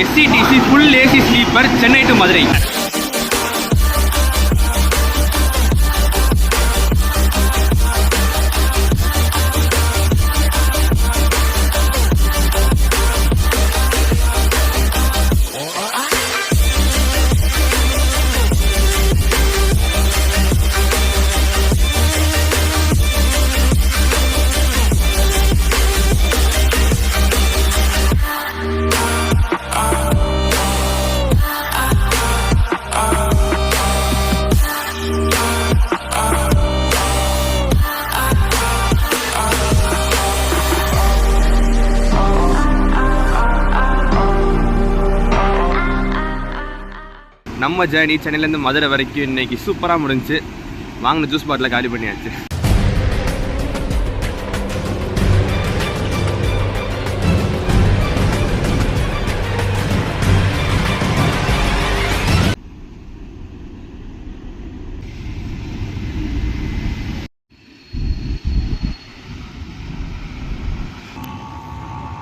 SCTC full AC sleeper Chennai to Madurai. நம்ம journey சென்னையிலேருந்து மதுரை வரைக்கும் இன்னைக்கு சூப்பராக முடிஞ்சு. வாங்கின ஜூஸ் பாட்டில் காலி பண்ணியாச்சு.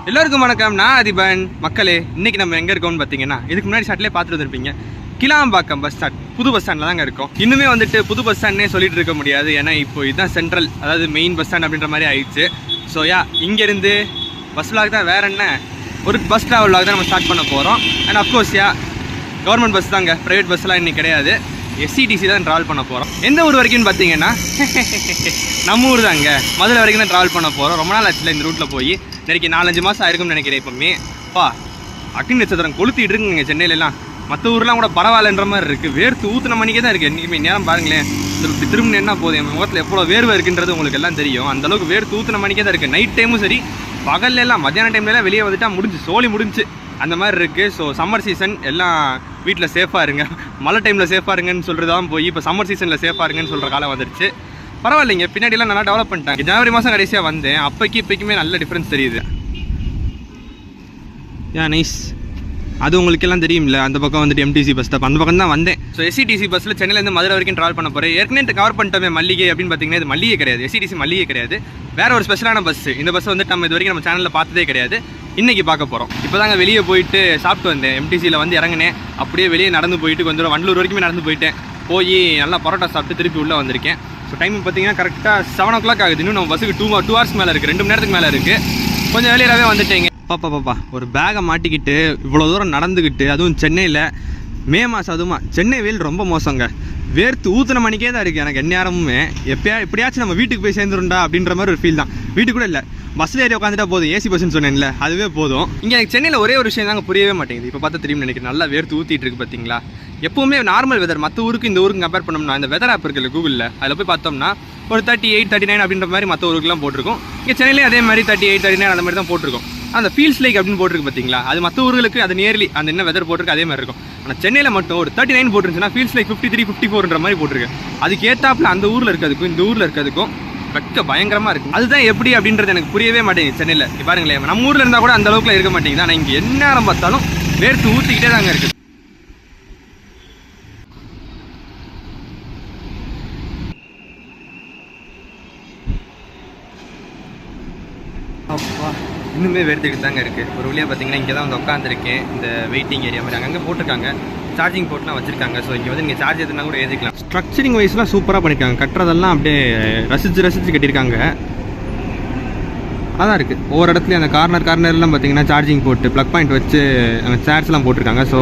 எல்லோருக்கும் வணக்கம், நான் அதிபன். மக்களே, இன்னைக்கு நம்ம எங்கே இருக்கோம்னு பார்த்தீங்கன்னா, இதுக்கு முன்னாடி ஷாட்லேயே பார்த்துட்டு வந்துருப்பீங்க. கிளாம்பாக்கம் பஸ் ஸ்டாண்ட், புது பஸ் ஸ்டாண்டில் தாங்க இருக்கும். இன்னுமே வந்துட்டு புது பஸ் ஸ்டாண்ட்னே சொல்லிட்டு இருக்க முடியாது, ஏன்னா இப்போ இதுதான் சென்ட்ரல், அதாவது மெயின் பஸ் ஸ்டாண்ட் அப்படின்ற மாதிரி ஆயிடுச்சு. ஸோ இங்கேருந்து பஸ் விலாக் தான், வேற என்ன, ஒரு பஸ் ட்ராவல் விலாக் தான் நம்ம ஸ்டார்ட் பண்ண போகிறோம். அண்ட் அஃப்கோர்ஸ் கவர்மெண்ட் பஸ் தாங்க, ப்ரைவேட் பஸ்லாம் இன்னைக்கு கிடையாது. எஸ்சிடிசி தான் ட்ராவல் பண்ண போகிறோம். எந்த ஊர் வரைக்கும்னு பார்த்தீங்கன்னா நம்ம ஊர் தாங்க, மதுரை வரைக்கும் தான் ட்ராவல் பண்ண போகிறோம். ரொம்ப நாள் ஆச்சுல இந்த ரூட்டில் போய், இன்னைக்கு 4-5 மாதம் ஆயிருக்கும்னு நினைக்கிறேன். இப்போமே அக்னி நட்சத்திரம் கொளுத்திட்டு இருக்குங்க சென்னையிலலாம். மற்ற ஊர்லாம் கூட பரவாயில்லன்ற மாதிரி இருக்குது. வேர்த்து ஊற்றுன மணிக்கே தான் இருக்குது. இன்றைக்கி நேரம் பாருங்களேன், இப்படி திரும்ப என்ன போதும், என் முகத்தில் எவ்வளோ வேர்வை இருக்குன்றது உங்களுக்கு எல்லாம் தெரியும். அந்தளவுக்கு வேர்த்து ஊற்றுன மணிக்கே தான் இருக்குது. நைட் டைமும் சரி, பகல்லாம் மத்தியான டைம்லலாம் வெளியே வந்துட்டால் முடிஞ்சு, சோழி முடிஞ்சு அந்த மாதிரி இருக்குது. ஸோ சம்மர் சீசன், எல்லாம் வீட்டில் சேஃபாக இருங்க. மழை டைமில் சேஃபாக இருங்கன்னு சொல்கிறது தான் போய் இப்போ சம்மர் சீசனில் சேஃபாக இருங்கன்னு சொல்கிற காலம் வந்துருச்சு. பரவாயில்லைங்க, பின்னாடிலாம் நல்லா டெவலப் பண்ணிட்டாங்க. ஜனவரி மாதம் கடைசியாக வந்தேன், அப்போக்கி இப்போக்குமே நல்ல டிஃப்ரென்ஸ் தெரியுது. நைஸ். அது உங்களுக்கு எல்லாம் தெரியும்ல, அந்த பக்கம் வந்துட்டு எம்டிசி பஸ் ஸ்டாப், அந்த பக்கம் தான் வந்தேன். ஸோ எஸ்சிடிசி பஸ்ஸில் சென்னையிலேருந்து மதுரை வரைக்கும் ட்ராவல் பண்ண போகிறேன். ஏற்கனவே கவர் பண்ணிட்டோமே மல்லிகை அப்படின்னு பார்த்தீங்கன்னா, இது மல்லிகை கிடையாது, எஸ்சிடிசி மல்லிகை கிடையாது, வேற ஒரு ஸ்பெஷலான பஸ். இந்த பஸ் வந்துட்டு நம்ம இது வரைக்கும் நம்ம சேனலில் பார்த்ததே கிடையாது. இன்றைக்கி பார்க்க போகிறோம். இப்போ தாங்க வெளியே போயிட்டு சாப்பிட்டு வந்தேன். எம்டிசியில் வந்து இறங்கினேன், அப்படியே வெளியே நடந்து போயிட்டு கொஞ்சம் தூரம் வண்டலூர் வரைக்குமே நடந்து போயிட்டேன். போய் நல்லா பரோட்டா சாப்பிட்டு திருப்பி உள்ளே வந்திருக்கேன். ஸோ டைம் பார்த்தீங்கன்னா கரெக்டாக 7 o'clock ஆகுது. இன்னும் நம்ம பஸ்ஸுக்கு 2 hours மேலே இருக்குது, 2 மணி நேரத்துக்கு மேலே இருக்குது. கொஞ்சம் வெளியேறாவே வந்துட்டேங்க. பாப்பா ஒரு பேகை மாட்டிக்கிட்டு இவ்வளோ தூரம் நடந்துக்கிட்டு, அதுவும் சென்னையில் மே மாதம், அதுவுமா சென்னை வெயில் ரொம்ப மோசங்க. வேர்த்து ஊற்றுன மணிக்கே தான் இருக்குது எனக்கு எந்நேரமுமே. எப்படியாச்சும் நம்ம வீட்டுக்கு போய் சேர்ந்துருண்டா அப்படின்ற மாதிரி ஒரு ஃபீல் தான். வீட்டுக்கு கூட இல்லை, பஸ்ஸில் ஏறி உட்காந்துட்டா போதும், ஏசி பஸ்ன்னு சொன்னேன்ல, அதுவே போதும். இங்கே எனக்கு சென்னையில் ஒரே ஒரு விஷயம் தாங்க புரியவே மாட்டேங்குது. இப்போ பார்த்தா தெரியும் நினைக்கிறேன், நல்லா வேர்த்து ஊற்றிட்டு இருக்குது பார்த்தீங்களா. எப்போவுமே நார்மல் வெதர், மற்ற ஊருக்கு இந்த ஊருக்கு கம்பேர் பண்ணோம்னா, இந்த வெதர் ஆப் இருக்குல்ல கூகுளில், அதில் போய் பார்த்தோம்னா ஒரு 38, 39 அப்படின்ற மாதிரி மற்ற ஊருக்குலாம் போட்டிருக்கும். இங்கே சென்னையிலே அதே மாதிரி 38, 39 அந்த மாதிரி தான் போட்டிருக்கும். அந்த ஃபீல்ஸ் லைக் அப்படின்னு போட்டிருக்கு பார்த்தீங்களா, அது மற்ற ஊர்களுக்கு அது நியர்லி அந்த என்ன வெதர் போட்டிருக்கு அதே மாதிரி இருக்கும். ஆனால் சென்னையில் மட்டும் ஒரு 39 போட்டுருந்துச்சுன்னா ஃபீல்ஸ் லைக் 53, 54ன்ற மாதிரி போட்டிருக்கு. அதுக்கு ஏற்றாப்புல அந்த ஊரில் இருக்கிறதுக்கும் இந்த ஊரில் இருக்கிறதுக்கும் வெக்க பயங்கரமாக இருக்கும். அதுதான் எப்படி அப்படின்றது எனக்கு புரியவே மாட்டேங்குது. சென்னையில் பாருங்களேன், நம்ம ஊரில் இருந்தால் கூட அந்த அளவுக்குலாம் இருக்க மாட்டேங்குது. ஆனால் இங்கே என்ன நேரம் பார்த்தாலும் வேர்த்து ஊற்றிக்கிட்டே தாங்க இருக்குது. அப்பா இன்னுமே வேர்த்துக்கிட்டு தாங்க இருக்குது. ஒரு வழியாக பார்த்தீங்கன்னா இங்கே தான் வந்து உட்காந்துருக்கேன். இந்த வெயிட்டிங் ஏரியா மாதிரி அங்கங்கே போட்டிருக்காங்க, சார்ஜிங் போர்ட்லாம் வச்சுருக்காங்க. ஸோ இங்கே வந்து நீங்கள் சார்ஜ் எதுனா கூட ஏற்றிக்கலாம். ஸ்ட்ரக்சரிங் வைஸ்லாம் சூப்பராக பண்ணியிருக்காங்க. கட்டுறதெல்லாம் அப்படியே ரசித்து கட்டியிருக்காங்க. அதான் இருக்குது. ஒவ்வொரு இடத்துலையும் அந்த கார்னர்லாம் பார்த்தீங்கன்னா சார்ஜிங் போட்டு ப்ளக் பாயிண்ட் வச்சு அங்கே சேர்ஸ்லாம் போட்டிருக்காங்க. ஸோ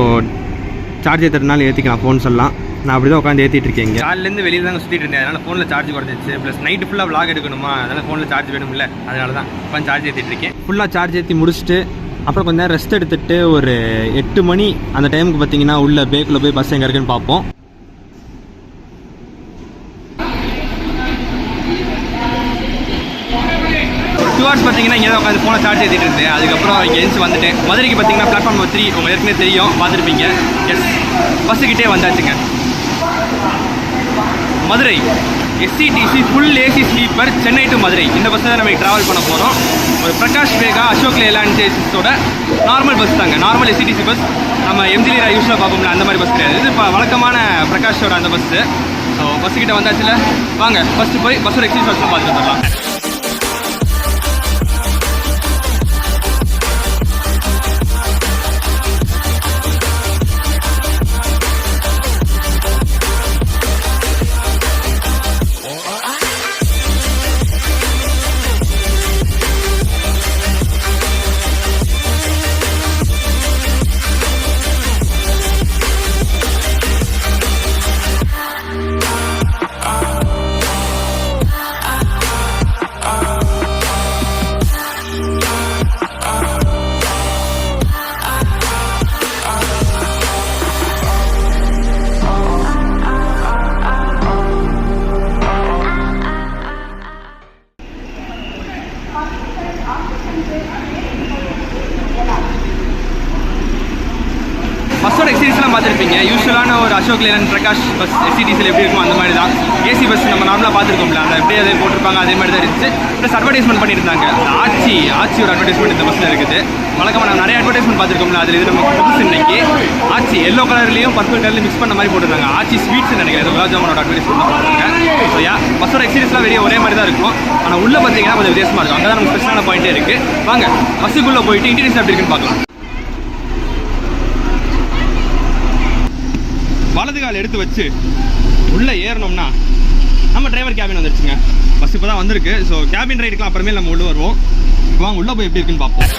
சார்ஜ் ஏற்றுறதுனால ஏற்றிக்கலாம் ஃபோன்ஸ் எல்லாம். நான் அப்படி தான் உட்காந்து ஏற்றிட்டு இருக்கேன். காலிலேருந்து வெளியில் தாங்க சுற்றிட்டு இருந்தேன், அதனால் ஃபோனில் சார்ஜ் குறைஞ்சிச்சு. ப்ளஸ் நைட்டு ஃபுல்லாக விளாக் எடுக்கணுமா, அதனால் ஃபோனில் சார்ஜ் வேணும்ல, அதனால தான் உட்காந்து சார்ஜ் ஏற்றிட்டு இருக்கேன். ஃபுல்லாக சார்ஜ் ஏற்றி முடிச்சுட்டு அப்புறம் கொஞ்சம் நேரம் ரெஸ்ட் எடுத்துகிட்டு ஒரு 8 மணி அந்த டைமுக்கு பார்த்தீங்கன்னா உள்ள பேக்கில் போய் பஸ் எங்கே இருக்குன்னு பார்ப்போம். ஒரு 2 hours பார்த்தீங்கன்னா இங்கே தான் உட்காந்து ஃபோனை சார்ஜ் ஏற்றிட்டு இருந்தேன். அதுக்கப்புறம் இங்கே எழுந்து வந்துட்டேன். மதுரைக்கு பார்த்தீங்கன்னா பிளாட்ஃபார்ம் 3 உங்களுக்கு ஏற்கனவே தெரியும், பார்த்துருப்பீங்க. எஸ், பஸ்ஸுக்கிட்டே வந்தாச்சுங்க. Madurai SCTC full AC sleeper Chennai to Madurai, இந்த பஸ்ஸை தான் நம்ம ட்ராவல் பண்ண போகிறோம். ஒரு பிரகாஷ் வேகா அசோக் லேலாண்ட் ஏசிஸோட நார்மல் பஸ் தாங்க. நார்மல் எஸ்சிடிசி பஸ் நம்ம எம்ஜிஆர் யூஸில் பார்ப்போம்ல, அந்த மாதிரி பஸ் கிடையாது. இது இப்போ வழக்கமான பிரகாஷோட அந்த பஸ்ஸு. ஸோ பஸ்ஸுக்கிட்ட வந்தாச்சுல, வாங்க ஃபஸ்ட்டு போய் பஸ்ஸோட எக்ஸிஸ் பஸ்ஸில் பார்த்துட்டு வந்துடலாம். பஸ்ஸோட எக்ஸ்பீரியன்ஸ்லாம் பார்த்துருப்பீங்க. யூஸ்வலான ஒரு அசோக் லேலண்ட் பிரகாஷ் பஸ் எஸ்சிடிசியில் எப்படி இருக்கும் அந்த மாதிரி தான். ஏசி பஸ் நம்ம நார்மலாக பார்த்துருக்கோம்ல, அந்த எப்படி அதை போட்டிருப்பாங்க அதே மாதிரி தான் இருந்துச்சு. ப்ளஸ் அட்வர்டைஸ்மெண்ட் பண்ணியிருந்தாங்க. ஆட்சியோட அட்வர்டைஸ்மெண்ட் இந்த பஸ்ஸில் இருக்குது. வழக்கமாக நான் நிறைய அட்வர்டைஸ்மெண்ட் பார்த்துருக்கோம்ல, அதில் இது நமக்கு புதுசு இன்னைக்கு. ஆட்சி எல்லோ கலர்லையும் பர்பிள் கலர்லையும் மிக்ஸ் பண்ண மாதிரி போட்டிருந்தாங்க. ஆட்சி ஸ்வீட்ஸ் நினைக்கிறேன், குலாப் ஜாமனோட அட்வர்டைஸ்மெண்ட் போட்டிருக்காங்க. ஸோ பஸ்ஸோட எக்ஸ்பீரியன்ஸ்லாம் வெளியே ஒரே மாதிரி தான் இருக்கும். ஆனால் உள்ளே பார்த்தீங்கன்னா கொஞ்சம் வித்தியாசமாக இருக்கும். அங்கே தான் நமக்கு ஸ்பெஷலான பாயிண்டே இருக்குது. வாங்க பஸ்ஸுக்குள்ளே போயிட்டு இன்டீரியர்ஸ் எப்படி இருக்குன்னு பார்க்கலாம். வலது கால் எடுத்து வச்சு உள்ளே ஏறணும்னா நம்ம டிரைவர் கேபின் வந்துருச்சுங்க. பஸ் இப்போ தான் வந்திருக்கு. ஸோ கேபின் ரைடுக்குலாம் அப்புறமே நம்ம உள்ளே வருவோம். வாங்க உள்ளே போய் எப்படி இருக்குன்னு பார்ப்போம்.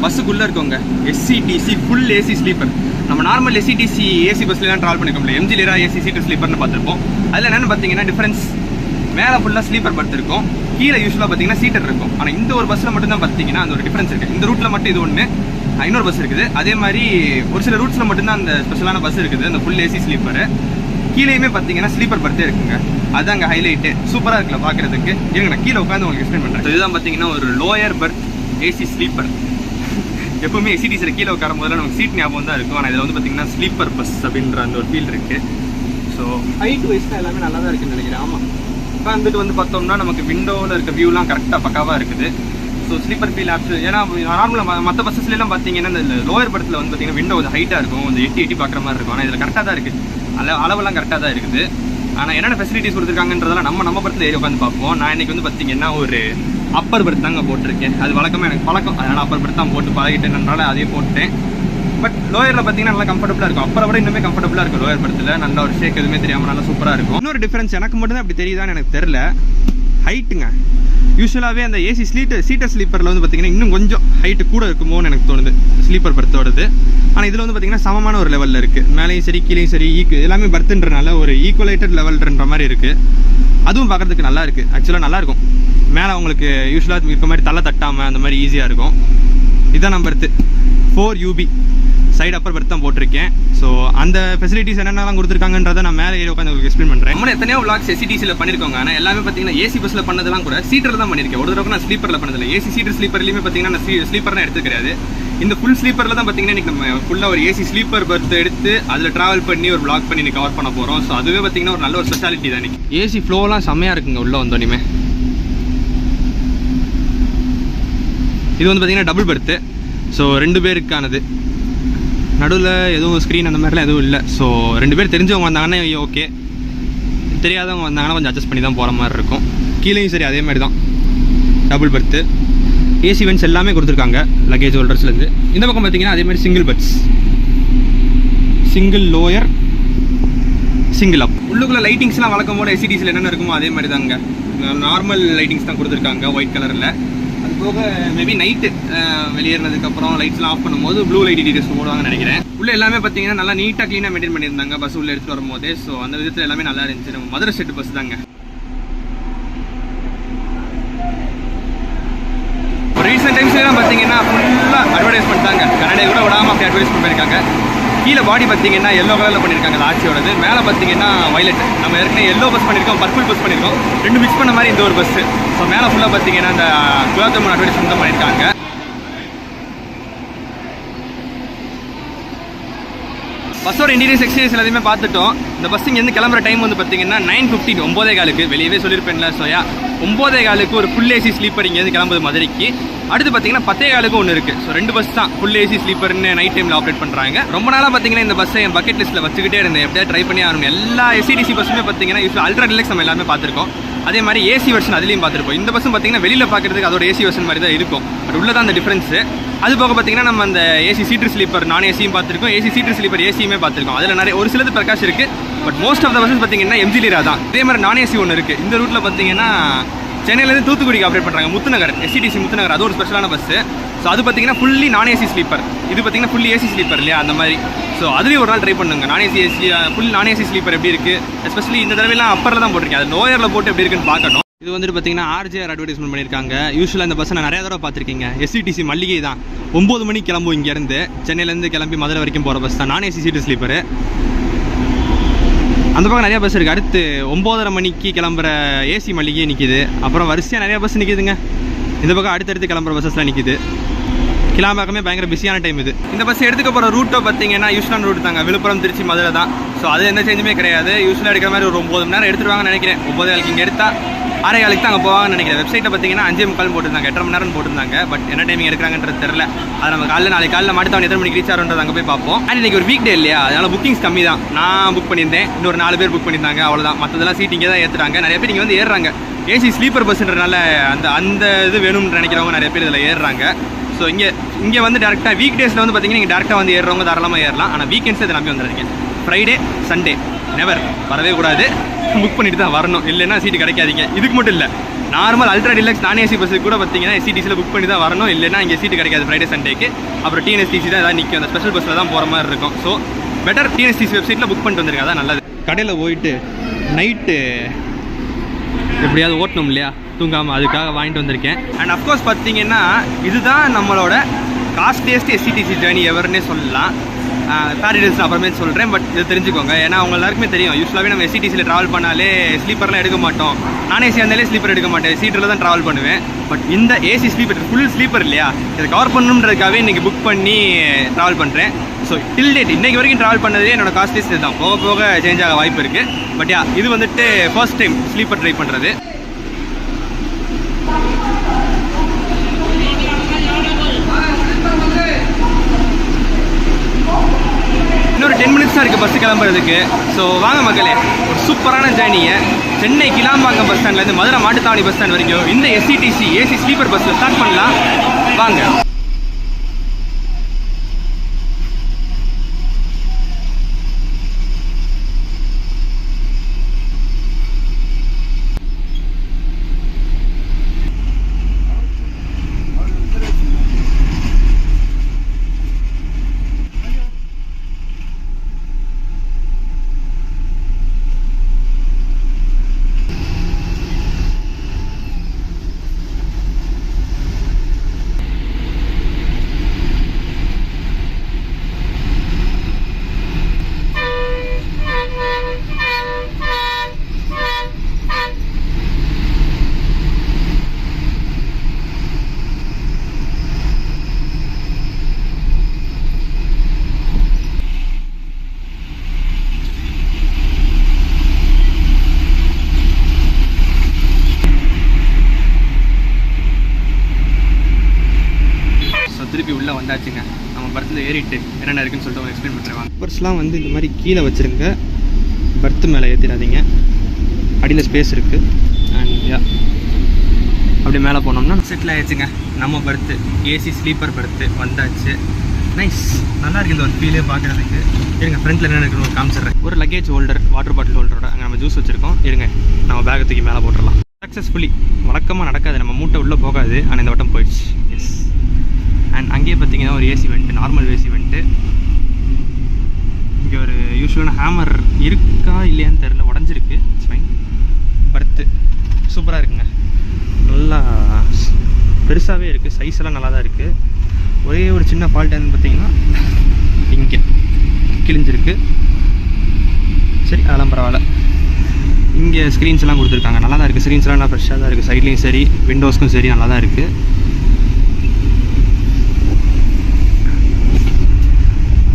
பஸ்ஸுக்குள்ளே இருக்கவங்க எஸ்சிடிசி ஃபுல் ஏசி ஸ்லீப்பர். நம்ம நார்மல் எஸ்சிடிசி ஏசி பஸ்லாம் ட்ராவல் பண்ணிக்கோம்ல, எம்ஜி லிரா ஏசி சீட்டர் ஸ்லீப்பர்னு பார்த்துருப்போம். அதில் என்னென்னு பார்த்தீங்கன்னா டிஃப்ரென்ஸ், மேலே ஃபுல்லாக ஸ்லீப்பர் பர்த் இருக்கும், கீழே யூஸ்வலாக பார்த்தீங்கன்னா சீட்டர் இருக்கும். ஆனால் இந்த ஒரு பஸ்ஸில் மட்டும் தான் பார்த்தீங்கன்னா அந்த ஒரு டிஃப்ரென்ஸ் இருக்குது. இந்த ரூட்டில் மட்டும் இது ஒன்று, இன்னொரு பஸ் இருக்குது. அதே மாதிரி ஒரு சில ரூட்ஸில் மட்டும்தான் அந்த ஸ்பெஷலான பஸ் இருக்குது, அந்த ஃபுல் ஏசி ஸ்லீப்பரு. கீழேயுமே பார்த்தீங்கன்னா ஸ்லீப்பர் பர்த்தே இருக்குங்க. அதுதான் அங்கே ஹைலைட்டு. சூப்பராக இருக்குல்ல பார்க்குறதுக்கு. இருங்க நான் கீழே உட்காந்து உங்களுக்கு எக்ஸ்பிளைன் பண்ணுறேன். இதுதான் பார்த்தீங்கன்னா ஒரு லோயர் பர்த் ஏசி ஸ்லீப்பர். எப்பவுமே எஸ்சிடிசியில் கீழே உட்காரும் போதெல்லாம் நமக்கு சீட் ஞாபகம் தான் இருக்கும். ஆனால் இதில் வந்து பார்த்தீங்கன்னா ஸ்லீப்பர் பஸ் அப்படின்ற அந்த ஒரு ஃபீல் இருக்குது. ஸோ ஹைட் வைஸ்னால் எல்லாமே நல்லா தான் இருக்குன்னு நினைக்கிறேன். ஆமாம், உட்காந்துட்டு வந்து பார்த்தோம்னா நமக்கு விண்டோவில் இருக்க வியூலாம் கரெக்டாக பக்காவாக இருக்குது. So sleeper feel apps. ஏன்னா நார்மலாக மற்ற பஸ்ஸஸ்லாம் பார்த்தீங்கன்னா இந்த லோயர் படத்தில் வந்து பார்த்தீங்கன்னா விண்டோ கொஞ்சம் ஹைட்டாக இருக்கும், கொஞ்சம் எட்டி பார்க்குற மாதிரி இருக்கும். ஆனால் இதில் கரெக்டாக தான் இருக்குது, அளவெல்லாம் கரெக்டாக தான் இருக்குது. ஆனால் என்னென்ன ஃபெசிலிட்டிஸ் கொடுத்துருக்காங்கன்றதெல்லாம் நம்ம படத்தில் ஏறி உட்காந்து பார்ப்போம். நான் இன்றைக்கி வந்து பார்த்தீங்கன்னா ஒரு அப்பர் பர்த் தாங்க போட்டிருக்கேன். அது வழக்கமாக எனக்கு பழக்கம், அதனால் அப்பர் பர்த் தான் போட்டு பழகிட்டேன்றனால அதே போட்டேன். பட் லோயரில் பார்த்தீங்கன்னா நல்லா கம்ஃபர்டபுளாக இருக்கும். அப்பரை விட இன்னுமே கம்ஃபர்டபுளாக இருக்கும் லோயர் பர்த்தில். நல்ல ஒரு ஷேக் எதுவுமே தெரியாமல் நல்லா சூப்பராக இருக்கும். இன்னொரு டிஃப்ரென்ஸ் எனக்கு மட்டும் தான் அப்படி தெரியுதான்னு எனக்கு தெரில, ஹைட்டுங்க. யூஸ்வலாகவே அந்த ஏசி சீட்டர் ஸ்லீப்பரில் வந்து பார்த்தீங்கன்னா இன்னும் கொஞ்சம் ஹைட்டு கூட இருக்குமோன்னு எனக்கு தோணுது ஸ்லீப்பர் பர்த்தோடது. ஆனால் இதில் வந்து பார்த்தீங்கன்னா சமமான ஒரு லெவலில் இருக்குது. மேலேயும் சரி கீழேயும் சரி எல்லாமே பர்த்துன்றனால ஒரு ஈக்குவலேட்டட் லெவல்ன்ற மாதிரி இருக்குது. அதுவும் பார்க்குறதுக்கு நல்லா இருக்குது. ஆக்சுவலாக நல்லாயிருக்கும். மேலே உங்களுக்கு யூஸ்வலாக இருக்க மாதிரி தலை தட்டாமல் அந்த மாதிரி ஈஸியாக இருக்கும். இதுதான் நம்ம பர்த்து 4UB சைடு அப்பர் பர்த் தான் போட்டிருக்கேன். ஸோ அந்த ஃபெசிலிட்டிஸ் என்னென்னலாம் கொடுத்துருக்காங்கன்றதை நான் மேலே ஏறி உட்காந்து உங்களுக்கு எக்ஸ்பிளைன் பண்ணுறேன். நம்ம எத்தனையோ விளாக்ஸ் எஸ்சிடிசியில் பண்ணியிருக்கோங்க. ஆனால் எல்லாமே பார்த்தீங்கன்னா ஏசி பஸ்ஸில் பண்ணதெல்லாம் கூட சீட்டரில் தான் பண்ணியிருக்கேன். ஒரு தடவை நான் ஸ்லீப்பரில் பண்ணதில்லை. ஏசி சீட்டர் ஸ்லீப்பர்லையுமே பார்த்தீங்கன்னா நான் ஸ்லீப்பர் தான் எடுத்து கிடையாது. இந்த ஃபுல் ஸ்லீப்பரில் தான் பார்த்தீங்கன்னா இன்றைக்கி நம்ம ஃபுல்லாக ஒரு ஏசி ஸ்லீப்பர் பர்த் எடுத்து அதில் ட்ராவல் பண்ணி ஒரு விளாக் பண்ணி இன்றைக்கி கவர் பண்ண போகிறோம். ஸோ அதுவே பார்த்தீங்கன்னா ஒரு நல்ல ஒரு ஸ்பெஷாலிட்டி தான். இன்றைக்கி ஏசி ஃப்ளோலாம் செம்மையாக இருக்குங்க உள்ளே வந்தோடனே. இது வந்து பார்த்தீங்கன்னா டபுள் பர்த்து. ஸோ 2 பேருக்கானது. நடுவில் எதுவும் ஸ்க்ரீன் அந்த மாதிரிலாம் எதுவும் இல்லை. ஸோ 2 பேர் தெரிஞ்சவங்க வந்தாங்கன்னா ஓகே, தெரியாதவங்க வந்தாங்கன்னா கொஞ்சம் அட்ஜஸ்ட் பண்ணி தான் போகிற மாதிரி இருக்கும். கீழேயும் சரி அதே மாதிரி தான் டபுள் பர்த்து. ஏசி வென்ட்ஸ் எல்லாமே கொடுத்துருக்காங்க லக்கேஜ் ஹோல்டர்ஸ்லேருந்து. இந்த பக்கம் பார்த்தீங்கன்னா அதே மாதிரி single berths, single lower, single up. உள்ளுக்குள்ளே லைட்டிங்ஸ்லாம் வழக்கம் போல எஸ்சிடிசியில் என்னென்ன இருக்குமோ அதே மாதிரி தாங்க. நார்மல் லைட்டிங்ஸ் தான் கொடுத்துருக்காங்க ஒயிட் கலரில். அது போக மேபி நைட்டு வெளியேறினதுக்கப்புறம் லைட்ஸ்லாம் ஆஃப் பண்ணும்போது ப்ளூ லைட் டீடைல்ஸ் போடுவாங்கன்னு நினைக்கிறேன். உள்ளே எல்லாமே பார்த்தீங்கன்னா நல்லா நீட்டாக க்ளீனாக மெயின்டைன் பண்ணியிருந்தாங்க பஸ் உள்ளே எடுத்துகிட்டு வரும்போதே. ஸோ அந்த விதத்தில் எல்லாமே நல்லா இருந்துச்சு. நம்ம மதுரை செட்டு பஸ் தாங்க. ஒரு ரீசெண்ட் டைம்ஸ்லாம் பார்த்தீங்கன்னா ஃபுல்லாக அட்வர்டைஸ்மெண்ட் தாங்க. கன்னடை கூட விடாமல் அப்படி அட்வர்டைஸ்மெண்ட் பண்ணியிருக்காங்க. கீழே பாடி பார்த்தீங்கன்னா எல்லோ கலரில் பண்ணியிருக்காங்க ஆட்சியோடது. மேலே பார்த்தீங்கன்னா வயலட். நம்ம ஏற்கனவே எல்லோ பஸ் பண்ணியிருக்கோம், பர்பிள் பஸ் பண்ணியிருக்கோம். 2 மிக்ஸ் பண்ண மாதிரி இந்த ஒரு பஸ்ஸு. ஸோ மேலே ஃபுல்லாக பார்த்தீங்கன்னா இந்த குலாப் ஜாமுன் அட்வர்டைஸ்மெண்ட் தான் பண்ணியிருக்காங்க. பஸ்ஸோட இன்டீரியர்ஸ் எக்ஸ்பீரியன்ஸ் எல்லாத்தையுமே பார்த்துட்டோம். இந்த பஸ் இங்கேருந்து கிளம்புற டைம் வந்து பார்த்தீங்கன்னா 9:15 9:15 வெளியவே சொல்லியிருப்பேன்ல. ஸோயா 9:15 ஒரு ஃபுல் ஏசி ஸ்லீப்பர் இங்கேருந்து கிளம்புது மதுரைக்கு. அடுத்து பார்த்தீங்கன்னா 10:15 ஒன்று இருக்குது. ஸோ 2 பஸ் தான் ஃபுல் ஏசி ஸ்லீப்பர்னு நைட் டைமில் ஆப்ரேட் பண்ணுறாங்க. ரொம்ப நாளாக பார்த்தீங்கன்னா இந்த பஸ்ஸை என் பக்கெட் லிஸ்ட்டில் வச்சுக்கிட்டே இருந்தேன், எப்படியா ட்ரை பண்ணி ஆகணும். எல்லா எஸ்சிடிசி பஸ்ஸுமே பார்த்தீங்கன்னா யூஸ்வலாக அல்ட்ரா டிலக்ஸ் நம்ம எல்லாமே பார்த்துருக்கோம். அதே மாதிரி ஏசி வெர்ஷன் அதுலேயும் பார்த்துருப்போம். இந்த பஸ்ஸும் பார்த்தீங்கன்னா வெளியில் பார்க்குறதுக்கு அதோட ஏசி வெர்ஷன் மாதிரி தான் இருக்கும். பட் உள்ள தான் அந்த டிஃப்ரென்ஸு. அது போக பார்த்தீங்கன்னா நம்ம அந்த ஏசி சீட்டர் ஸ்லீப்பர் நான் ஏசியும் பார்த்துருக்கோம், ஏசி சீட்டர் ஸ்லீப்பர் ஏசியுமே பார்த்துருக்கோம். அதில் நிறைய ஒரு சிலது பிரகாஷ் இருக்குது. But most of the buses பார்த்தீங்கன்னா எம்ஜி லிரா தான். அதே மாதிரி நான் ஏசி ஒன்று இருக்குது. இந்த ரூட்டில் பார்த்தீங்கன்னா சென்னையிலேருந்து தூத்துக்குடிக்கு ஆப்ரேட் பண்ணுறாங்க. முத்துநகர் எஸ்சிடிசி முத்துநகர், அது ஒரு ஸ்பெஷலான பஸ்ஸு. ஸோ அது பார்த்தீங்கன்னா ஃபுல்லி நான் ஏசி ஸ்லீப்பர். இது பார்த்தீங்கன்னா ஃபுல்லி ஏசி ஸ்லீப்பர் இல்லையா, அந்த மாதிரி. ஸோ அதுலேயும் ஒரு நாள் ட்ரை பண்ணுங்க. நான் ஏசி ஃபுல் நான் ஏசி ஸ்லீப்பர் எப்படி இருக்குது, எஸ்பெஷலி இந்த தடவைலாம் அப்பரில் தான் போட்டிருக்கேன், அது லோயரில் போட்டு எப்படி இருக்குன்னு பார்க்கணும். இது வந்துட்டு பார்த்தீங்கன்னா ஆர்ஜேஆர் அட்வர்டைஸ்மெண்ட் பண்ணியிருக்காங்க. யூஸ்வலாக இந்த பஸ்ஸை நான் நிறைய தடவை பார்த்துருக்கீங்க. எஸ்சிடிசி மல்லிகை தான். 9 மணிக்கு கிளம்பும் இங்கேருந்து, சென்னையிலேருந்து கிளம்பி மதுரை வரைக்கும் போகிற பஸ் தான் நான் ஏசி சீட்டு ஸ்லீப்பரு. அந்த பக்கம் நிறையா பஸ் இருக்குது. அடுத்து 9:30 மணிக்கு கிளம்புற ஏசி மல்லிகை நிற்கிது. அப்புறம் வரிசையாக நிறையா பஸ் நிற்கிதுங்க. இந்த பக்கம் அடுத்தடுத்து கிளம்புற பஸ்ஸஸ்லாம் நிற்கிது. கிளாம்பாக்கமே பயங்கர பிஸியான டைம் இது. இந்த பஸ் எடுத்துக்க போகிற ரூட்டோ பார்த்தீங்கன்னா யூஸ்வலான ரூட் தாங்க, விழுப்புரம் திருச்சி மதுரை தான். ஸோ அது எந்த சேஞ்சுமே கிடையாது. யூஸ்வலாக எடுக்கிற மாதிரி ஒரு 9 மணி நேரம் எடுத்துருவாங்கன்னு நினைக்கிறேன். 9:30 இங்கே எடுத்தால் 6:15 தான் அங்கே போவாங்கன்னு நினைக்கிறேன். வெப்சைட்டில் பார்த்தீங்கன்னா 5:45 போட்டிருந்தாங்க, 8:30 மணி நேரம் போட்டிருந்தாங்க. பட் என்ன டைமிங் எடுக்கிறாங்கன்றது தெரியல. அது நம்ம நாளைக்கு காலையில் மாட்டுத்தவன் எத்தனை மணிக்கு ரீச் ஆகுன்றது அங்கே போய் பார்ப்போம். அண்ட் இன்றைக்கி ஒரு வீக் டே இல்லையா, அதனால் புக்கிங்ஸ் கம்மி தான். நான் புக் பண்ணியிருந்தேன், இன்னொரு 4 பேர் புக் பண்ணியிருந்தாங்க, அவ்வளோதான். மற்றதெல்லாம் சீட் இங்கே தான் ஏற்றுறாங்க. நிறைய பேர் இங்கே வந்து ஏறுறாங்க. ஏசி ஸ்லீப்பர் பஸ்ன்றனால அந்த இது வேணும்னு நினைக்கிறவங்க நிறைய பேர் இதில் ஏறுறாங்க. ஸோ இங்கே வந்து டேரெக்டாக வீக் டேஸில் வந்து பார்த்தீங்கன்னா நீங்கள் டேரெக்டாக வந்து ஏறுறவங்க தாராளமாக ஏறலாம். ஆனால் வீக்கெண்ட்ஸில் இதை நம்பி வந்துடுறீங்க. ஃப்ரைடே சண்டே நெவர் வரவே கூடாது, புக் பண்ணிட்டு தான் வரணும், இல்லைன்னா சீட்டு கிடைக்காதீங்க. இதுக்கு மட்டும் இல்லை, நார்மல் அல்ட்ரா டிலக்ஸ் நான் ஏசி பஸ்ஸுக்கு கூட பார்த்தீங்கன்னா எஸ்சிடிசியில் புக் பண்ணி தான் வரணும், இல்லைன்னா இங்கே சீட்டு கிடைக்காது ஃப்ரைடே சண்டேக்கு. அப்புறம் டிஎன்எஸ்டிசி தான் எதாவது நிற்கும், அந்த ஸ்பெஷல் பஸ்ஸில் தான் போகிற மாதிரி இருக்கும். ஸோ பெட்டர் டிஎன்எஸ்டிசி வெப்சைட்டில் புக் பண்ணிட்டு வந்துருங்க, அதான் நல்லது. கடையில் போயிட்டு நைட்டு எப்படியாவது ஓட்டணும் இல்லையா, தூங்காமல், அதுக்காக வாங்கிட்டு வந்திருக்கேன். அண்ட் அஃப்கோர்ஸ் பார்த்தீங்கன்னா இதுதான் நம்மளோட காஸ்ட்லியஸ்ட் எஸ்சிடிசி ஜேர்னி எவர்னே சொல்லலாம். பேரடைஸ் அப்புறமே சொல்கிறேன், பட் இது தெரிஞ்சுக்கோங்க. ஏன்னா அவங்க எல்லாருக்குமே தெரியும், யூஸ்வலாகவே நம்ம எஸ்சிடிசியில் ட்ராவல் பண்ணாலே ஸ்லீப்பர்லாம் எடுக்க மாட்டோம். நான் ஏசி இருந்தாலே ஸ்லீப்பர் எடுக்க மாட்டேன், சீட்டில் தான் ட்ராவல் பண்ணுவேன். பட் இந்த ஏசி ஸ்லீப்பர் ஃபுல் ஸ்லீப்பர் இல்லையா, இதை கவர் பண்ணணுன்றதுக்காகவே இன்றைக்கி புக் பண்ணி ட்ராவல் பண்ணுறேன். ஸோ டில் டேட் இன்றைக்கி வரைக்கும் ட்ராவல் பண்ணதே என்னோட காஸ்ட்லியஸ்ட் தான். போக போக சேஞ்ச் ஆக வாய்ப்பு இருக்குது. பட் இது வந்துட்டு ஃபர்ஸ்ட் டைம் ஸ்லீப்பர் ட்ரை பண்ணுறது. இன்னொரு 10 மினிட்ஸ் தான் இருக்குது பஸ்ஸு கிளம்புறதுக்கு. ஸோ வாங்க மக்களே, ஒரு சூப்பரான ஜேர்னியை சென்னை கிளாம்பாக்கம் பஸ் ஸ்டாண்ட்லேருந்து மதுரை மாட்டுத்தாவணி பஸ் ஸ்டாண்ட் வரைக்கும் இந்த எஸ்சிடிசி ஏசி ஸ்லீப்பர் பஸ்ஸில் ஸ்டார்ட் பண்ணலாம். வாங்க. திருப்பி உள்ளே வந்தாச்சுங்க. நம்ம பர்த்தில் ஏறிட்டு என்னென்ன இருக்குன்னு சொல்லிட்டு அவங்க எக்ஸ்பிளைன் பண்ணுறாங்க. பர்ஸ்லாம் வந்து இந்த மாதிரி கீழே வச்சுருங்க, பர்த்து மேலே ஏற்றிடாதீங்க, அடியில் ஸ்பேஸ் இருக்குது. அண்ட் அப்படி மேலே போனோம்னா செட்டில் ஆயிடுச்சுங்க. நம்ம பர்த்து ஏசி ஸ்லீப்பர் பர்த்து வந்தாச்சு. நைஸ், நல்லா இருக்குது இந்த ஒரு ஃபீலே பார்க்குறதுக்கு. இருங்க ஃப்ரண்ட்டில் என்ன இருக்குன்னு காமிச்சிடுறேன். ஒரு லக்கேஜ் ஹோல்டர், வாட்டர் பாட்டில் ஹோல்டரோட அங்கே நம்ம ஜூஸ் வச்சுருக்கோம். இருங்க நம்ம பேக்கை தூக்கி மேலே போட்டுடலாம். சக்ஸஸ்ஃபுல்லி. வழக்கமாக நடக்காது, நம்ம மூட்டை உள்ளே போகாது, ஆனால் இந்த வட்டம் போயிடுச்சு. எஸ். அண்ட் அங்கேயே பார்த்தீங்கன்னா ஒரு AC vent, normal AC vent. இங்கே ஒரு யூஸ்வலான ஹேமர் இருக்கா இல்லையான்னு தெரில, உடஞ்சிருக்கு. It's fine. பர்த்து சூப்பராக இருக்குங்க, நல்லா பெருசாகவே இருக்குது, சைஸ் எல்லாம் நல்லா தான் இருக்குது. ஒரே ஒரு சின்ன ஃபால்ட் என்னன்னு பார்த்தீங்கன்னா இங்கே கிழிஞ்சிருக்கு. சரி அதெல்லாம் பரவாயில்ல. இங்கே ஸ்க்ரீன்ஸ் எல்லாம் கொடுத்துருக்காங்க, நல்லா தான் இருக்குது. ஸ்க்ரீன்ஸ்லாம் நல்லா ஃப்ரெஷ்ஷாக தான் இருக்குது, சைட்லேயும் சரி விண்டோஸ்க்கும் சரி நல்லா தான் இருக்குது.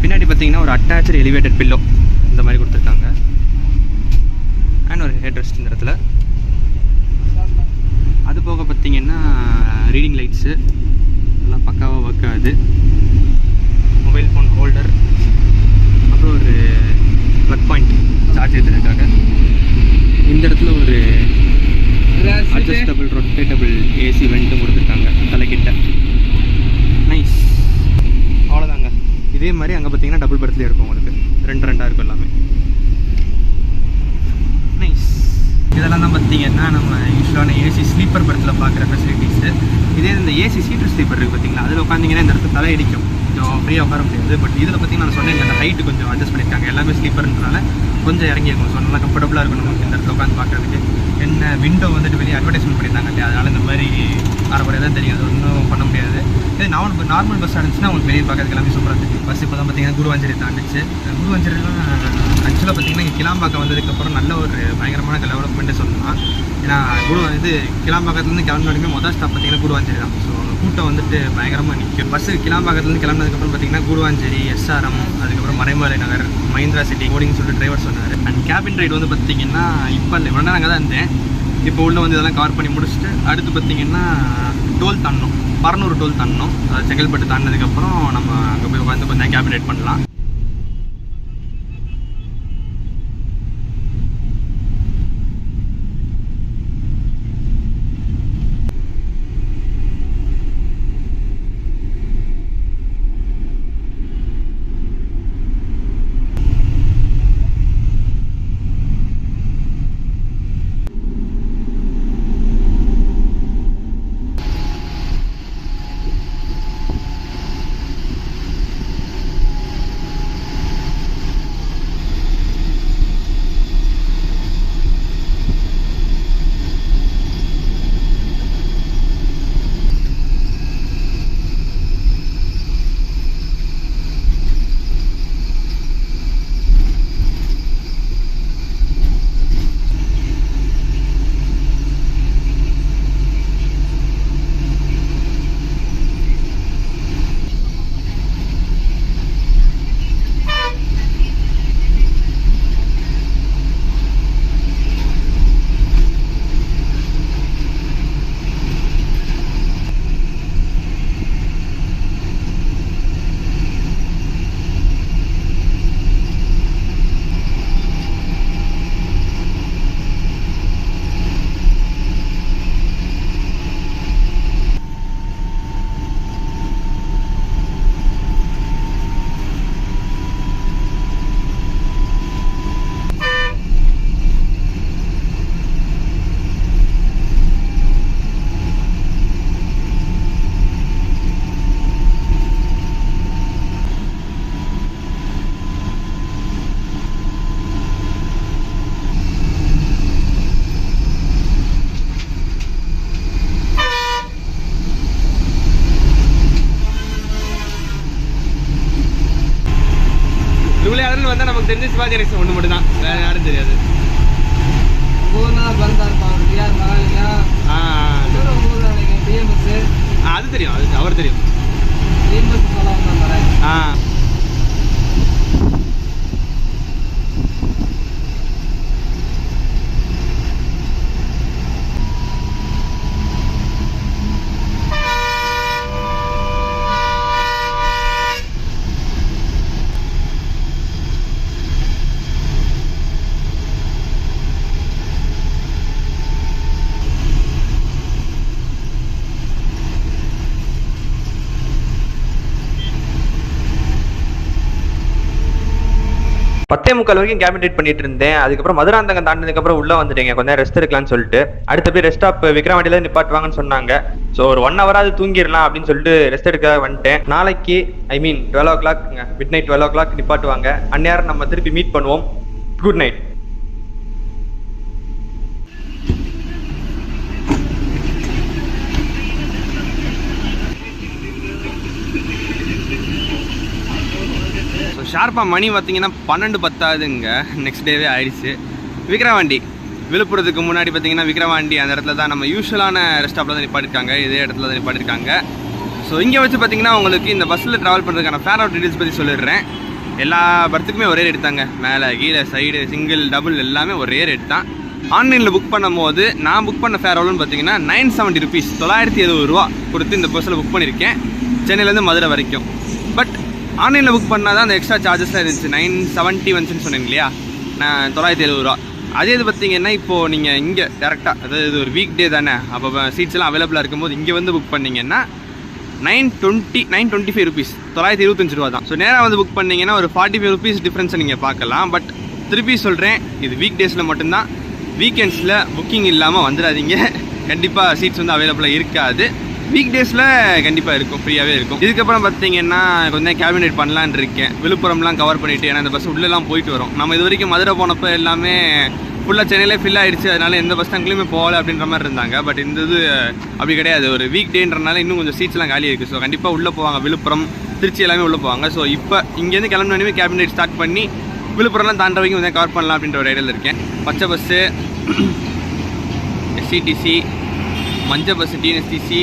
பின்னாடி பார்த்தீங்கன்னா ஒரு அட்டாச்சு எலிவேட்டட் பில்லோ இந்த மாதிரி கொடுத்துருக்காங்க. அண்ட் ஒரு ஹெட் ரெஸ்ட் இந்த இடத்துல. அது போக பார்த்தீங்கன்னா ரீடிங் லைட்ஸு எல்லாம் பக்காவாக ஒர்க் ஆகுது. மொபைல் ஃபோன் ஹோல்டர், அப்புறம் ஒரு ப்ளக் பாயிண்ட் சார்ஜ் ஏற்றுறதுக்காக. இந்த இடத்துல ஒரு அட்ஜஸ்டபிள் ரொட்டேட்டபிள் ஏசி வெண்ட்டும் கொடுத்துருக்காங்க தலைக்கிட்ட. நைஸ். அவ்வளோதாங்க. இதே மாதிரி அங்கே பார்த்தீங்கன்னா டபுள் பர்த்லேயே இருக்கும், உங்களுக்கு ரெண்டாக இருக்கும் எல்லாமே. நைஸ். இதெல்லாம் தான் பார்த்தீங்கன்னா நம்ம யூஸ்வலான ஏசி ஸ்லீப்பர் பர்த்தில் பார்க்குற ஃபெசிலிட்டிஸு. இதே இந்த ஏசி சீட்டர் ஸ்லீப்பர் இருக்குது பார்த்தீங்களா, அதில் உட்காந்திங்கன்னா இந்த இடத்துல தலை அடிக்கும். கொஞ்சம் ஃப்ரீயாக உட்கார முடியாது. பட் இதில் பார்த்தீங்கன்னா நான் சொன்னேன் அந்த ஹைட்டு கொஞ்சம் அட்ஜஸ்ட் பண்ணியிருக்காங்க. எல்லாமே ஸ்லீப்பர்ன்றனால கொஞ்சம் இறங்கி இருக்கும். ஸோ நல்லா கம்ஃபர்டபுளாக இருக்கும் நமக்கு இந்த இடத்துல உட்காந்து பார்க்குறதுக்கு. என்ன விண்டோ வந்துட்டு வெளியே அட்வர்டைஸ்மெண்ட் பண்ணியிருந்தாங்க இல்லையா, அதனால் இந்த மாதிரி அரைக்குறையாக தான் தெரியும். அது ஒன்றும் பண்ண முடியாது. இதே நார்மல் பஸ் இருந்துச்சுன்னா உங்களுக்கு வெளியே பார்க்கறதுக்கு எல்லாமே சூப்பராக தெரியும். பஸ் இப்போ தான் பார்த்தீங்கன்னா குருவாஞ்சேரி தாண்டிச்சு. குருவாஞ்சேரிலாம் ஆக்சுவலாக பார்த்தீங்கன்னா இங்கே கிளாம்பாக்கம் வந்ததுக்கப்புறம் நல்ல ஒரு பயங்கரமான டெவலப்மெண்ட்டே சொல்லலாம். ஏன்னா கிளாம்பாக்கத்துலேருந்து கிளம்பின வரைக்கும் மொதல் ஸ்டாப் பார்த்தீங்கன்னா குருவாஞ்சேரி தான். ஸோ கூட்டம் வந்துட்டு பயங்கரமாக நிற்கும். பஸ்ஸு கிளாம்பாக்கத்துலேருந்து கிளம்பினதுக்கப்புறம் பார்த்தீங்கன்னா குருவாஞ்சேரி, SRM, அதுக்கப்புறம் மறைமலை நகர், மஹிந்திரா சிட்டி ஓடின்னு சொல்லிட்டு டிரைவர் சொன்னார். அண்ட் கேபின் ரைடு வந்து பார்த்தீங்கன்னா இப்போ இல்லை, இவ்வளோ நாங்கள் தான் இருந்தேன். இப்போ உள்ள வந்து இதெல்லாம் கவர் பண்ணி முடிச்சுட்டு அடுத்து பார்த்தீங்கன்னா டோல் தாண்டணும், பரனூர் டோல் தாண்டணும். செங்கல்பட்டு தாண்டினதுக்கப்புறம் நம்ம அங்கே போய் உட்காந்து கொஞ்சம் கேபின் ரைட் பண்ணலாம். வந்தால் நமக்கு தெரிஞ்ச சிவாஜி கணேசன் ஒன்று மட்டும் தான், வேற யாரும் தெரியாது. அது தெரியும், அது அவர் தெரியும். பத்தே முக்கால் வரைக்கும் கேபின் ரைட் பண்ணிட்டு இருந்தேன். அதுக்கப்புறம் மதுராந்தகம் தாண்டினதுக்கப்புறம் உள்ள வந்துட்டேங்க, கொஞ்சம் ரெஸ்ட் எடுக்கலாம்னு சொல்லிட்டு. அடுத்து போய் ரெஸ்ட் ஸ்டாப் விக்ரவாண்டியில நிப்பாட்டுவாங்கன்னு சொன்னாங்க. ஸோ ஒரு 1 ஹவராவது தூங்கிடலாம் அப்படின்னு சொல்லிட்டு ரெஸ்ட் எடுக்க வந்துட்டேன். நாளைக்கு ஐ மீன் 12 o'clock மிட் நைட் 12 o'clock நிப்பாட்டுவாங்க. அந்நேரம் நம்ம திருப்பி மீட் பண்ணுவோம். Good night. ஷார்ப்பாக மணி பார்த்தீங்கன்னா 12:10 நெக்ஸ்ட் டேவே ஆயிடுச்சு. விக்ரவாண்டி விழுப்புரத்துக்கு முன்னாடி பார்த்தீங்கன்னா விக்ரவாண்டி அந்த இடத்துல தான் நம்ம யூஸ்வலான ரெஸ்ட் ஸ்டாப்பில் தான் நிப்பாட்டிருக்காங்க, இதே இடத்துல தான் நிப்பாட்டிருக்காங்க. ஸோ இங்கே வச்சு பார்த்தீங்கன்னா உங்களுக்கு இந்த பஸ்ஸில் ட்ராவல் பண்ணுறதுக்கான ஃபேர் அவுட் டீட்டெயில்ஸ் பற்றி சொல்லிடுறேன். எல்லா பர்த்துக்குமே ஒரே ரேட் தாங்க, மேலே கீழே சைடு சிங்கிள் டபுள் எல்லாமே ஒரே ரேட் தான். ஆன்லைனில் புக் பண்ணும்போது நான் புக் பண்ண ஃபேர் எவ்வளோன்னு பார்த்தீங்கன்னா 970 rupees, 970 ரூபா கொடுத்து இந்த பஸ்ஸில் புக் பண்ணியிருக்கேன், சென்னையிலேருந்து மதுரை வரைக்கும். பட் ஆன்லைனில் புக் பண்ணால் தான் அந்த எக்ஸ்ட்ரா சார்ஜஸ்லாம் இருந்துச்சு. 970 வந்துச்சுன்னு சொன்னேங்க இல்லையா, நான் 970 ரூபா. அதே இது பார்த்தீங்கன்னா இப்போது நீங்கள் இங்கே டேரெக்டாக, அதாவது இது ஒரு வீக் டே தானே, அப்போ சீட்ஸ் எல்லாம் அவைலபிளாக இருக்கும்போது இங்கே வந்து புக் பண்ணிங்கன்னா 925 rupees, 925 ரூபா தான். ஸோ நேராக வந்து புக் பண்ணிங்கன்னா ஒரு 45 rupees டிஃப்ரென்ஸை நீங்கள் பார்க்கலாம். பட் திருப்பி சொல்கிறேன், இது வீக் டேஸில் மட்டும்தான், வீக்கெண்ட்ஸில் புக்கிங் இல்லாமல் வந்துடாதீங்க. கண்டிப்பாக சீட்ஸ் வந்து அவைலபிளாக இருக்காது. வீக் டேஸில் கண்டிப்பாக இருக்கும், ஃப்ரீயாகவே இருக்கும். இதுக்கப்புறம் பார்த்தீங்கன்னா கொஞ்சம் கேபினேட் பண்ணலான் இருக்கேன். விழுப்புரம்லாம் கவர் பண்ணிவிட்டு, ஏன்னா இந்த பஸ் உள்ளெல்லாம் போயிட்டு வரும். நம்ம இது வரைக்கும் மதுரை போனப்போ எல்லாமே ஃபுல்லாக சென்னையிலே ஃபில் ஆகிடுச்சு, அதனால எந்த பஸ் ஸ்டாண்ட்லையுமே போகலை அப்படின்ற மாதிரி இருந்தாங்க. பட் இந்த இது அப்படி கிடையாது, ஒரு வீக் டேன்றனால இன்னும் கொஞ்சம் சீட்ஸ்லாம் காலி இருக்குது. ஸோ கண்டிப்பாக உள்ளே போவாங்க, விழுப்புரம் திருச்சி எல்லாமே உள்ளே போவாங்க. ஸோ இப்போ இங்கேருந்து கிளம்பினோடனே கேபினேட் ஸ்டார்ட் பண்ணி விழுப்புரம்லாம் தாண்ட வரைக்கும் கொஞ்சம் கவர் பண்ணலாம் அப்படின்ற ஒரு ஐடியாவில் இருக்கேன். பச்சை பஸ்ஸு, எஸ்சிடிசி, மஞ்சள் பஸ்ஸு, டிஎன்எஸ்டிசி,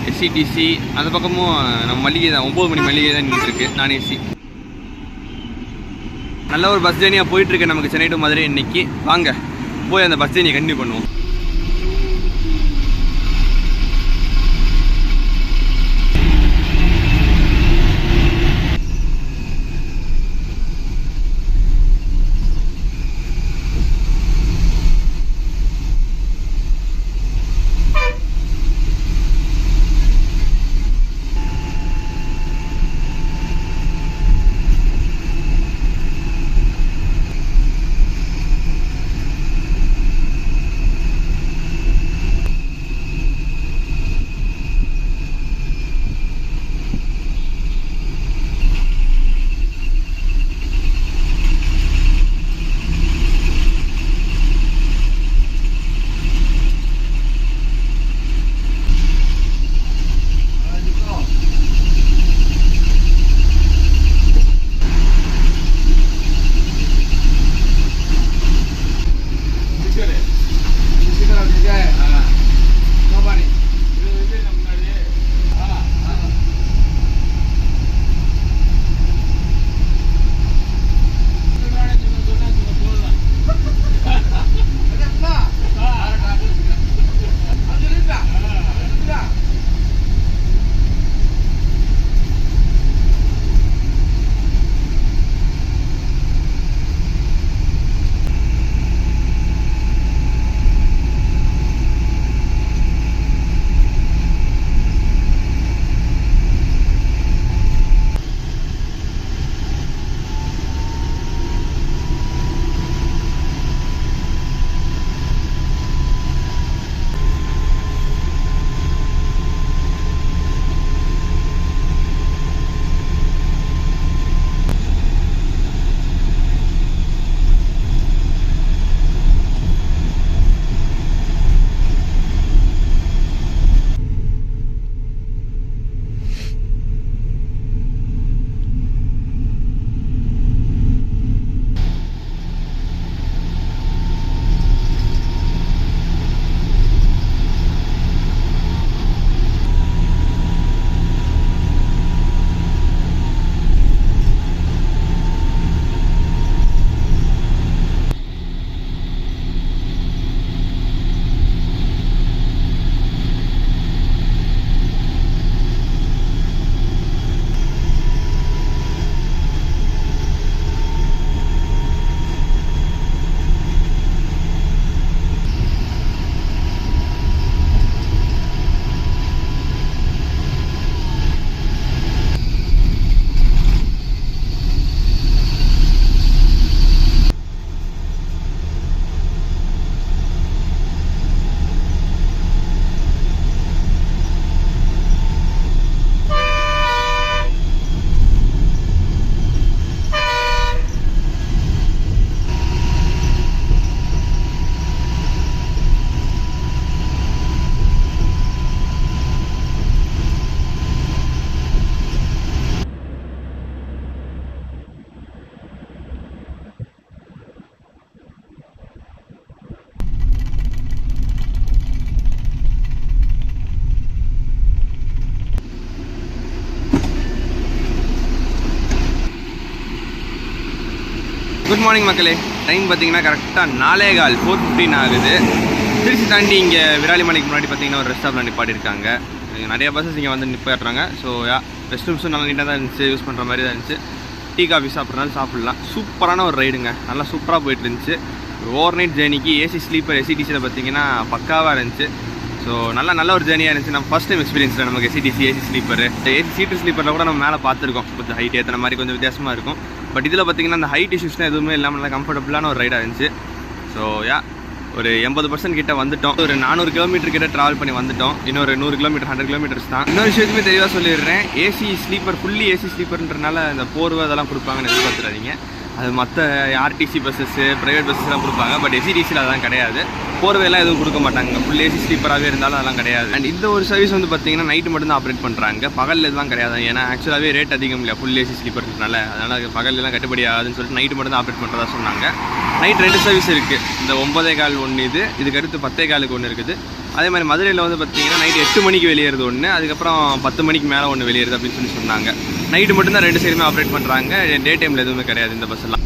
எஸ்சிடிசி, அந்த பக்கமும் நம்ம மளிகை தான், 9 மணி மளிகை தான் நின்றுருக்கு, நான் ஏசி. நல்ல ஒரு பஸ் ஜேர்னியாக போயிட்டுருக்கு நமக்கு சென்னை டு மதுரை இன்னைக்கு. வாங்க போய் அந்த பஸ் ஜேர்னியை கண்டினியூ பண்ணுவோம். குட் மார்னிங் மக்களே. டைம் பார்த்தீங்கன்னா கரெக்டாக 4:15 4:15 ஆகுது. திருச்சி தாண்டி இங்கே விராலிமலைக்கு முன்னாடி பார்த்தீங்கன்னா ஒரு ரெஸ்ட் ஸ்டாப்பில் நிப்பாட்டிருக்காங்க. நிறைய பஸ்ஸஸ் இங்கே வந்து நிப்பாட்டுறாங்க. ஸோ ரெஸ்ட் ரூம்ஸும் நல்லா நீட்டாக தான் இருந்துச்சு, யூஸ் பண்ணுற மாதிரி தான் இருந்துச்சு. டீ காஃபி சாப்பிட்றனாலும் சாப்பிட்லாம். சூப்பரான ஒரு ரைடுங்க, நல்லா சூப்பராக போயிட்டு இருந்துச்சு. ஓவர் நைட் ஜேர்னிக்கு ஏசி ஸ்லீப்பர் எஸ்சிடிசியில் பார்த்தீங்கன்னா பக்காவாக இருந்துச்சு. ஸோ நல்ல ஒரு ஜேர்னியாக இருந்துச்சு. நம்ம ஃபஸ்ட் டைம் எக்ஸ்பீரியன்ஸில் நமக்கு எஸ்சிடிசி ஏசி ஸ்லீப்பர். ஏசி சீட்டு ஸ்லீப்பரில் கூட நம்ம மேலே பார்த்துருக்கோம், கொஞ்சம் ஹைட் ஏற்றுற மாதிரி கொஞ்சம் வித்தியாசமாக இருக்கும். பட் இதில் பார்த்தீங்கன்னா அந்த ஹைட் இஷ்யூஸ்லாம் எதுவுமே இல்லாமல் நல்லா கம்ஃபர்டபுளான ஒரு ரைடாக இருந்துச்சு. ஸோ ஒரு 80% கிட்ட வந்துட்டோம். ஒரு 400 கிலோமீட்டர் கிட்ட ட்ராவல் பண்ணி வந்துட்டோம். இன்னொரு 100 கிலோமீட்டர் 100 கிலோமீட்டர்ஸ் தான். இன்னொரு விஷயத்துமே தெளிவாக சொல்லிடுறேன், ஏசி ஸ்லீப்பர் ஃபுல்லி ஏசி ஸ்லீப்பர்ன்றனால அந்த போர்வை அதெல்லாம் கொடுப்பாங்கன்னு எதிர்பார்த்துறாதீங்க. அது மற்ற ஆர்டிசி பஸ்ஸஸ்ஸு ப்ரைவேட் பஸ்ஸஸ்லாம் கொடுப்பாங்க. பட் எஸ்சிடிசியில் அதெல்லாம் கிடையாது. போர்வையெல்லாம் எதுவும் கொடுக்க மாட்டாங்க. ஃபுல் ஏசி ஸ்லீப்பராகவே இருந்தாலும் அதெல்லாம் கிடையாது. அண்ட் இந்த ஒரு சர்வீஸ் வந்து பார்த்தீங்கன்னா நைட்டு மட்டும் தான் ஆப்ரேட் பண்ணுறாங்க, பகலில் இதெல்லாம் கிடையாது. ஏன்னா ஆக்சுவலாகவே ரேட் அதிகம் இல்லையா ஃபுல் ஏசி ஸ்லீப்பர்னால, அதனால் பகல்லாம் கட்டுப்படி ஆகுதுன்னு சொல்லிட்டு நைட்டு மட்டும் தான் ஆப்ரேட் பண்ணுறதா சொன்னாங்க. நைட் 2 சர்வீஸ் இருக்குது. இந்த 9:15 ஒன்று, இதுக்கு அடுத்து 10:15 ஒன்று இருக்குது. அதே மாதிரி மதுரையில் வந்து பார்த்தீங்கன்னா நைட்டு 8 மணிக்கு வெளியேறது ஒன்று, அதுக்கப்புறம் 10 மணிக்கு மேலே ஒன்று வெளியேறுது அப்படின்னு சொன்னாங்க. நைட்டு மட்டும்தான் 2 சைடுமே ஆப்ரேட் பண்ணுறாங்க. டே டைமில் எதுவுமே கிடையாது இந்த பஸ் எல்லாம்.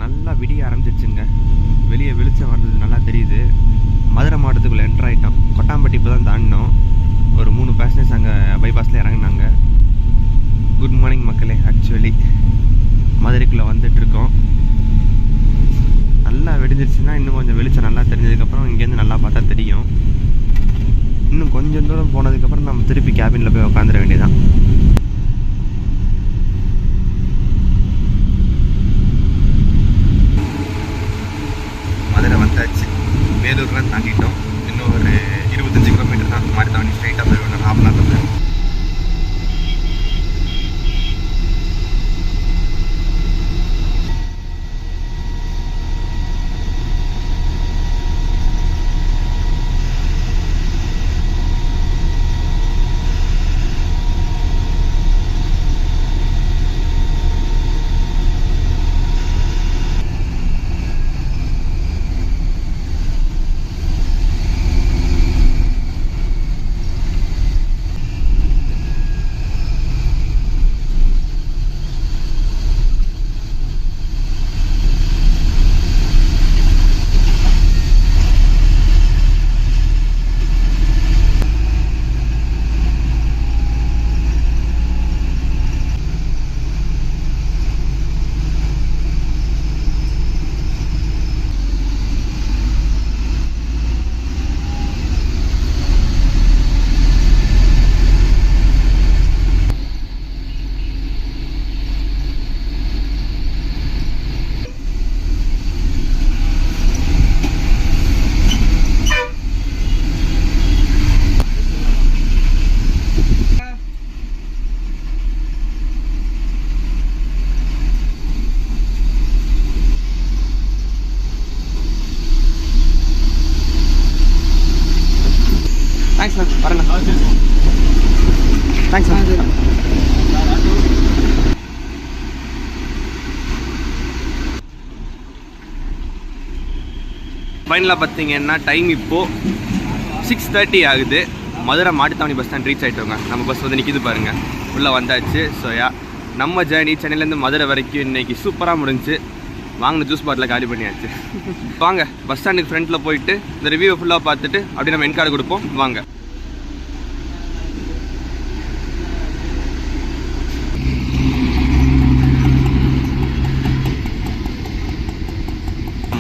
நல்லா விடிய ஆரம்பிச்சிருச்சுங்க. வெளியே வெளிச்சம் வர்றது நல்லா தெரியுது. மதுரை மாவட்டத்துக்குள்ளே என்ட்ரு ஆகிட்டோம். கொட்டாம்பட்டி இப்போ தான் தாண்டினோம். ஒரு 3 பேசஞ்சர்ஸ் அங்கே பைபாஸில் இறங்கினாங்க. குட் மார்னிங் மக்களே. ஆக்சுவலி மதுரைக்குள்ளே வந்துட்டுருக்கோம். நல்லா வெடிஞ்சிருச்சுன்னா இன்னும் கொஞ்சம் வெளிச்சம் நல்லா தெரிஞ்சதுக்கப்புறம் இங்கேருந்து நல்லா பார்த்தா தெரியும். இன்னும் கொஞ்சம் தூரம் போனதுக்கப்புறம் நம்ம திருப்பி கேபினில் போய் உட்காந்துட வேண்டியதான். மதுரை வந்தாச்சு. வேலூர்லாம் தாண்டிட்டோம். இன்னும் ஒரு 25 கிலோமீட்டர் தான். மாதிரி தாண்டி ஸ்ட்ரைட்டாக போய் ஹாஃப் அன் ஹவர் தான். தேங்க்ஸ்ண்ணா, வரேண்ணா. தேங்க்ஸ்ண்ணா. ஃபைனலாக பார்த்தீங்கன்னா டைம் இப்போது 6:30 ஆகுது. Madurai Mattuthavani bus stand reach ஆகிட்டோங்க. நம்ம பஸ் வந்து நிற்கிது பாருங்கள், உள்ளே வந்தாச்சு. ஸோ நம்ம ஜேர்னி சென்னையிலேருந்து மதுரை வரைக்கும் இன்றைக்கி சூப்பராக முடிஞ்சு. வாங்கின ஜூஸ் பாட்டில் காலி பண்ணியாச்சு. வாங்க பஸ் ஸ்டாண்டுக்கு ஃப்ரண்ட்டில் போயிட்டு இந்த ரிவ்யூவை ஃபுல்லாக பார்த்துட்டு அப்படியே நம்ம என் கார்டு கொடுப்போம். வாங்க.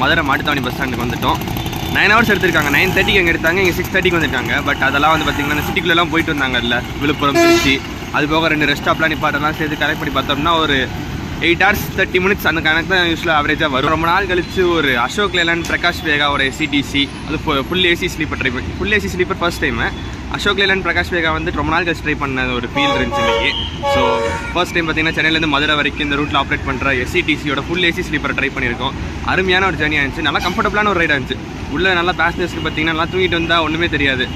மதுரை மாட்டுத்தாவணி பஸ் ஸ்டாண்டுக்கு வந்துட்டோம். 9 ஹவர்ஸ் எடுத்திருக்காங்க. 9:30 அங்கே எடுத்தாங்க, இங்கே 6:30 வந்திருக்காங்க. பட் அதெல்லாம் வந்து பார்த்திங்கன்னா சிட்டிக்குள்ளெல்லாம் போயிட்டு வந்தாங்க. இல்லை விழுப்புரம், திருச்சி, அது போக 2 ரெஸ்ட் ஸ்டாப்லாம் நிப்பாட்டெல்லாம் சேர்த்து கலெக்ட் பண்ணி பார்த்தோம்னா ஒரு 8 hours 30 minutes அந்த கணக்கு தான் யூஸ்வலாக ஆவரேஜாக வரும். ரொம்ப நாள் கழிச்சு ஒரு அசோக் லேலண்ட் பிரகாஷ் வேகா ஒரு எஸ்சிடிசி, அது ஃபுல் ஏசி ஸ்லீப்பர் ட்ரை பண்ணி full AC sleeper first time. Ashok Leyland Prakash Vega வந்து ரொம்ப நாள் கழிச்சு ட்ரை பண்ண ஒரு ஃபீல் இருந்துச்சு இன்றைக்கி. ஸோ ஃபர்ஸ்ட் டைம் பார்த்திங்கன்னா சென்னையிலேருந்து மதுரை வரைக்கும் இந்த ரூட்டில் ஆப்ரேட் பண்ணுற எஸ்சிடிசியோட ஃபுல் ஏசி ஸ்லீப்பர் ட்ரை பண்ணியிருக்கோம். அருமையான ஒரு ஜேர்னியாக இருந்துச்சு. நல்லா கம்ஃபர்டபுளான ஒரு ரைடாக இருந்துச்சு. உள்ளே நல்லா பேசஞ்சர்ஸ்க்கு பார்த்திங்கன்னா நல்லா தூங்கிட்டு வந்தால் ஒன்றுமே தெரியாது.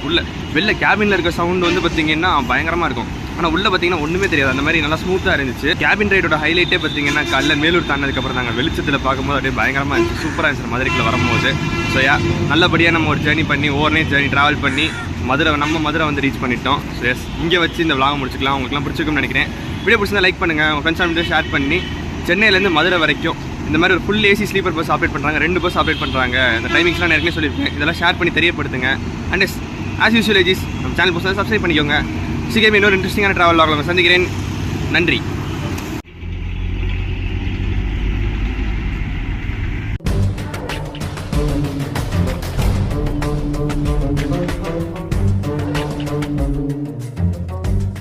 வெளில கேபினில் இருக்க சவுண்டு வந்து பார்த்திங்கன்னா பயங்கரமாக இருக்கும். ஆனால் உள்ளே பார்த்திங்கன்னா ஒன்றுமே தெரியாது. அந்த மாதிரி நல்லா ஸ்மூத்தாக இருந்துச்சு. கேபின் ரைடோட ஹைலைட்டே பார்த்திங்கன்னா காலைல மேலூர் தாண்டதுக்கப்புறம் நாங்கள் வெளிச்சத்தில் பார்க்கும்போது அப்படியே பயங்கரமாக இருந்துச்சு. சூப்பராக இருந்துச்சு மதுரைக்குள்ள வரும்போது. ஸோ நல்லபடியாக நம்ம ஒரு ஜேர்னி பண்ணி ஓவர் நைட் ஜேர்னி ட்ராவல் பண்ணி நம்ம மதுரை வந்து ரீச் பண்ணிட்டோம். ஸோ இங்கே வச்சு இந்த விளாக முடிச்சுக்கலாம். உங்களுக்குலாம் பிடிச்சிருக்கும்னு நினைக்கிறேன். வீடியோ பிடிச்சிருந்தா லைக் பண்ணுங்கள், உங்கள் ஃப்ரெண்ட்ஸ் அண்ட் ஷேர் பண்ணி சென்னையிலேருந்து மதுரை வரைக்கும் இந்த மாதிரி ஒரு full AC sleeper bus operate பண்ணுறாங்க. 2 பஸ் ஆப்ரேட் பண்ணுறாங்க. இந்த டைமிங்ஸ்லாம் நிறைய சொல்லியிருக்கேன். இதெல்லாம் ஷேர் பண்ணி தெரியப்படுத்துங்க. அண்ட் ஆஸ் யூஸ்வல் நம்ம சேனல் புதுசாக சப்ஸ்கிரைப் பண்ணிக்கோங்க. சீக்கிரமே இன்னொரு இன்ட்ரெஸ்டிங்கான ட்ராவல் ஆகலாம் சந்திக்கிறேன். நன்றி.